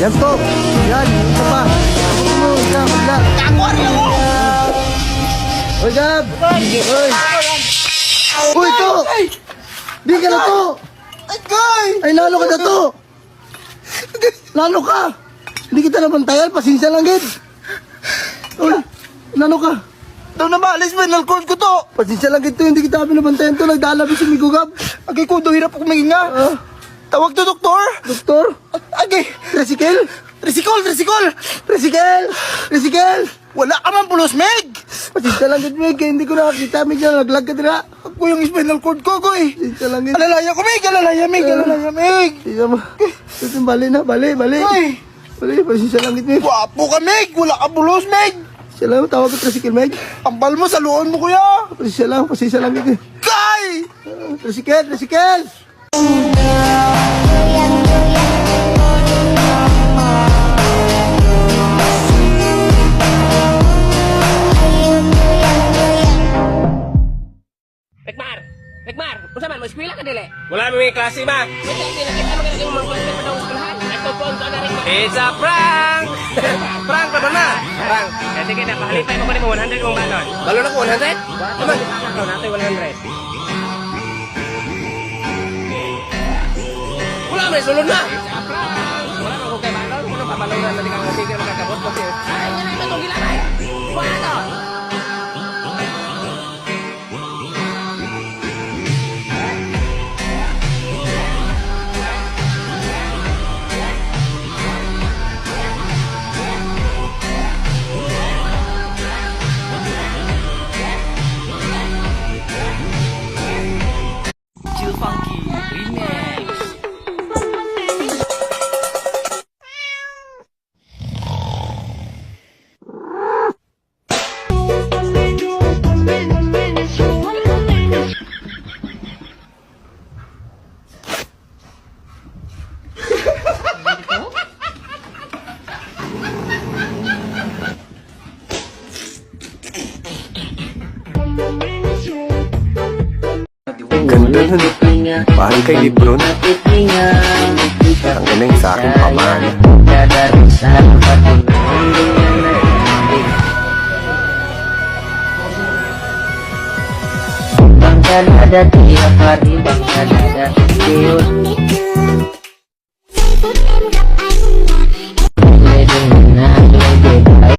Yan to. Yan. Isa pa. Abot mo. Isa. Wala. Hoy, Gab. Hoy. Uy, to. Di ka na to. Ay, lalo ka na to. Lalo ka. Hindi kita nabantayan. Pasensya lang, Gid. Uy, lalo ka. Daw na maalis ba? Nalkord ko to. Pasensya lang, Gid to. Hindi kita binabantayan to. Nagdalabi si Migo, Gab. Agay ko, daw hirap ako mahinga. Tawag to, doktor. Doktor? Agay. Tricycle? Tricycle. Tricycle! Wala ka man pulos, Meg. Pasensya lang, Gid, Meg. Kaya hindi ko nakakita, Meg. Naglag ka dira. Ako yung spinal cord ko, goy. Pasensya lang, Gid. Alalaya ko, Meg. Alalaya, Meg. Pasensya mo. Ito, bali na. Bali. Ay, Bali, pasensya lang, Gid, Meg. gwapo ka, Meg. Wala ka pulos, Meg. Pasensya lang, tawag ko tricycle, Meg. Ambal mo sa luon mo, kuya. Pasensya lang, Gid. Kay! Tricycle! Rekmar, unsa man mo eskwela ka dili? Wala may klase ba? Hindi nakita mo ganito mga klase pa daw sa eskwelahan. Ito po ang na Rekmar. It's a prank! Prank pa ba na? Prank. Eh sige na, pahalipay mo ko nimo 100 mong balon. Balon ako 100? Naman, ako natin 100. Wala may sulod na! Wala mo ko kay balon, kuno pa balon na dali kang sige magkakabot kasi. Ay, nga na itong gilanay. Wala to. Chill Funky Remix. Ganda nun. Parang kay Lebron. Ang galing sa aking pamana. Bangkan ada tiap hari, bangkan ada tiap